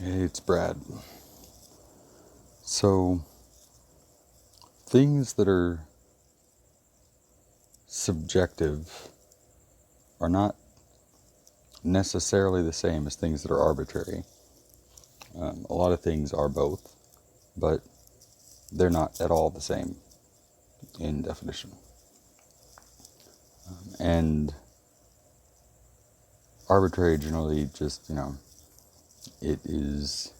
Hey, it's Brad. So, things that are subjective are not necessarily the same as things that are arbitrary. A lot of things are both, but they're not at all the same in definition. And arbitrary generally just, it is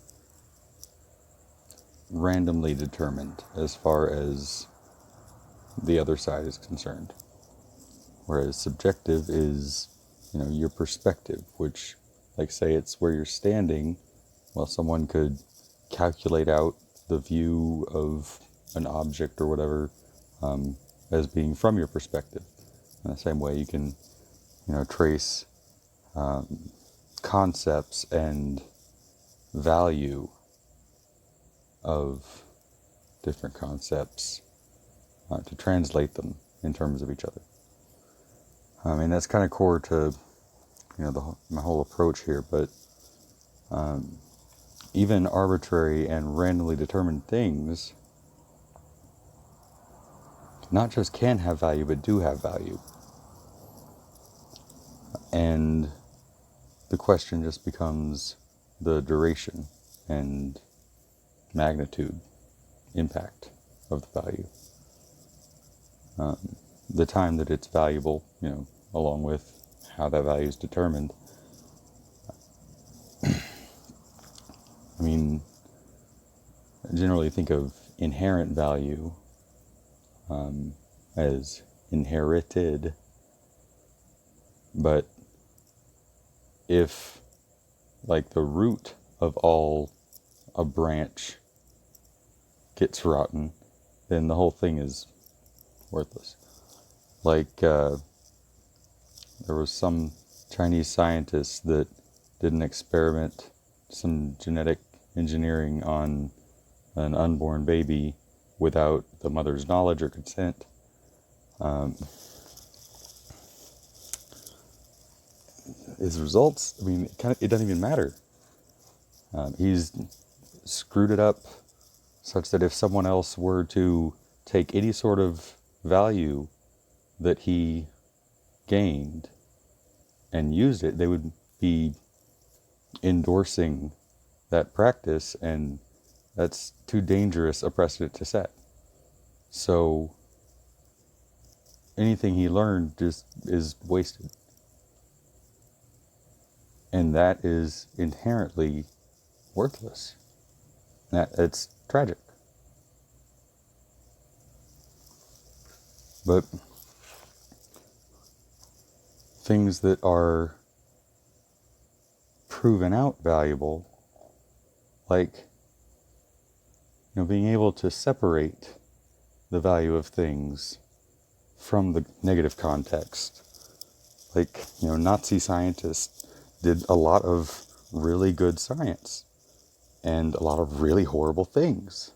randomly determined as far as the other side is concerned. Whereas subjective is, your perspective, which, like, say it's where you're standing. Well, someone could calculate out the view of an object or whatever as being from your perspective. In the same way, you can, trace concepts and value of different concepts to translate them in terms of each other. I mean, that's kind of core to, my whole approach here, but even arbitrary and randomly determined things not just can have value, but do have value. And the question just becomes the duration and magnitude, impact of the value. The time that it's valuable, along with how that value is determined. I mean, I generally think of inherent value as inherited, but if, like, the root of all a branch gets rotten, then the whole thing is worthless. Like, there was some Chinese scientist that did an experiment, some genetic engineering on an unborn baby without the mother's knowledge or consent. His results, I mean, it doesn't even matter. He's screwed it up such that if someone else were to take any sort of value that he gained and used it, they would be endorsing that practice, and that's too dangerous a precedent to set. So anything he learned just is wasted. And that is inherently worthless. It's tragic. But things that are proven out valuable, like, being able to separate the value of things from the negative context. Like, Nazi scientists did a lot of really good science and a lot of really horrible things.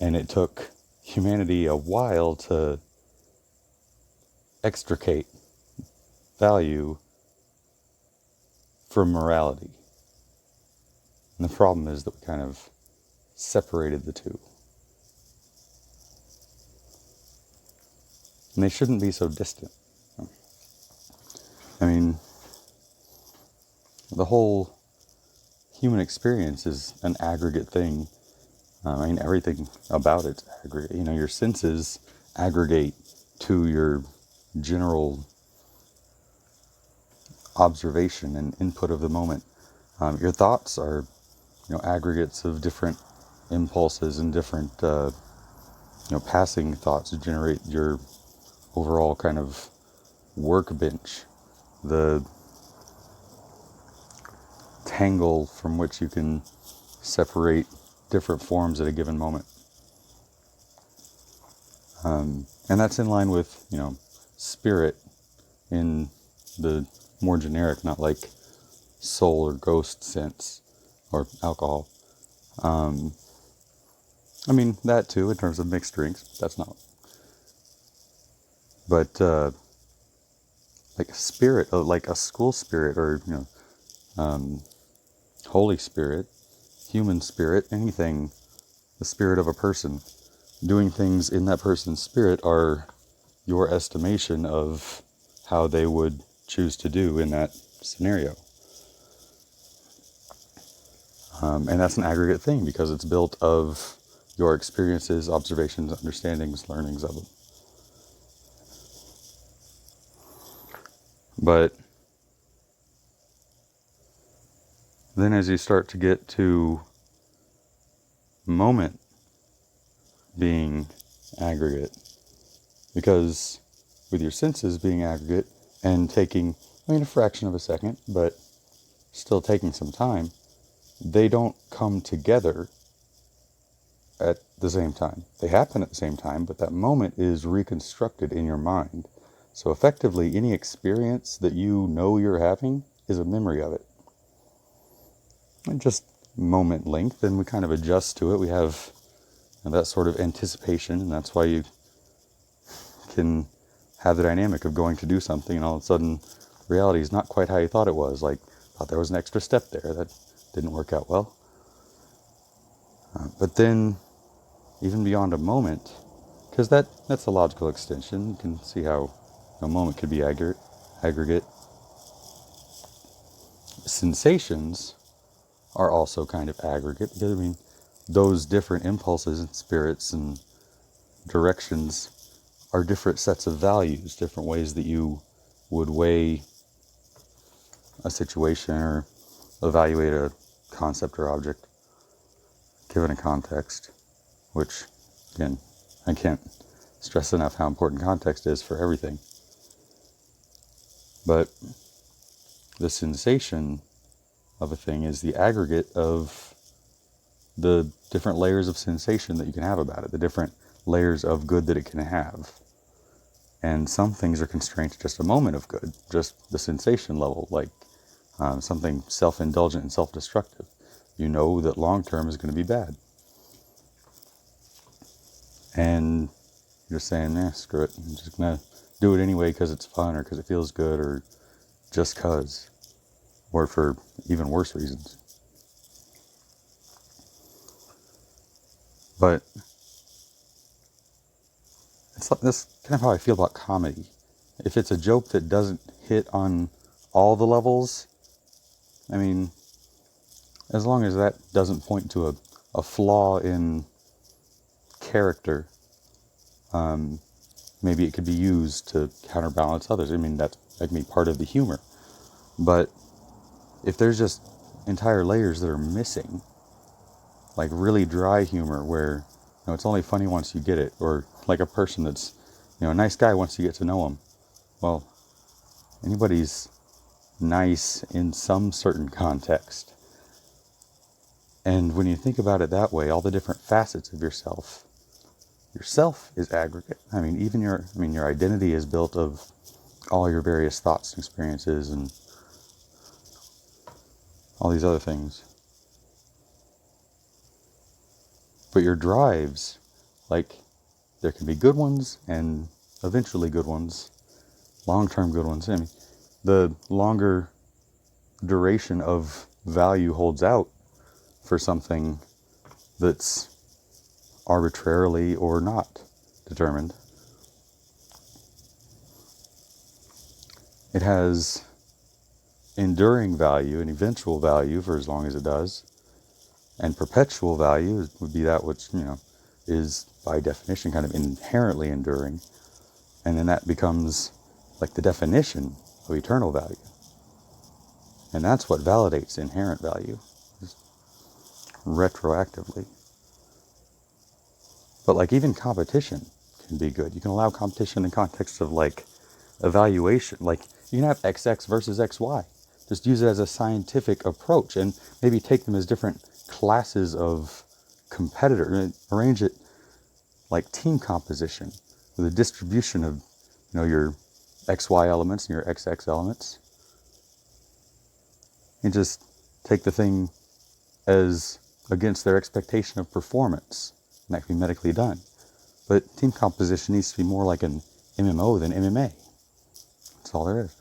And it took humanity a while to extricate value from morality. And the problem is that we kind of separated the two. And they shouldn't be so distant. I mean, the whole human experience is an aggregate thing. I mean, everything about it's aggregate. Your senses aggregate to your general observation and input of the moment. Your thoughts are, aggregates of different impulses and different, passing thoughts to generate your overall kind of workbench, the tangle from which you can separate different forms at a given moment. And that's in line with, spirit in the more generic, not like soul or ghost sense, or alcohol. I mean, that too, in terms of mixed drinks. That's not. But like a spirit, like a school spirit, or Holy Spirit, human spirit, anything, the spirit of a person. Doing things in that person's spirit are your estimation of how they would choose to do in that scenario. And that's an aggregate thing because it's built of your experiences, observations, understandings, learnings of them. But then as you start to get to moment being aggregate, because with your senses being aggregate and taking, a fraction of a second, but still taking some time, they don't come together at the same time. They happen at the same time, but that moment is reconstructed in your mind. So effectively, any experience that you know you're having is a memory of it. And just moment length, and we kind of adjust to it. We have that sort of anticipation, and that's why you can have the dynamic of going to do something, and all of a sudden, reality is not quite how you thought it was. Like, thought there was an extra step there that didn't work out well. But then, even beyond a moment, because that's a logical extension. You can see how a moment could be aggregate. Sensations are also kind of aggregate, because those different impulses and spirits and directions are different sets of values, different ways that you would weigh a situation or evaluate a concept or object given a context, which, again, I can't stress enough how important context is for everything. But the sensation of a thing is the aggregate of the different layers of sensation that you can have about it, the different layers of good that it can have. And some things are constrained to just a moment of good, just the sensation level, like something self-indulgent and self-destructive. You know that long-term is going to be bad. And you're saying, screw it. I'm just going to do it anyway because it's fun or because it feels good or just because. Or for even worse reasons. But that's kind of how I feel about comedy. If it's a joke that doesn't hit on all the levels, as long as that doesn't point to a flaw in character, maybe it could be used to counterbalance others. That can be part of the humor. But if there's just entire layers that are missing, like really dry humor where it's only funny once you get it, or like a person that's a nice guy once you get to know him. Well, anybody's nice in some certain context. And when you think about it that way, all the different facets of yourself is aggregate. Even your identity is built of all your various thoughts and experiences and all these other things. But your drives, like, there can be good ones and eventually good ones, long-term good ones. The longer duration of value holds out for something that's arbitrarily or not determined. It has enduring value and eventual value for as long as it does. And perpetual value would be that which, is by definition kind of inherently enduring. And then that becomes like the definition of eternal value. And that's what validates inherent value, retroactively. But like even competition can be good. You can allow competition in context of like evaluation. Like you can have XX versus XY. Just use it as a scientific approach and maybe take them as different classes of competitor. Arrange it like team composition with a distribution of, your XY elements and your XX elements. And just take the thing as against their expectation of performance. And that can be medically done. But team composition needs to be more like an MMO than MMA. That's all there is.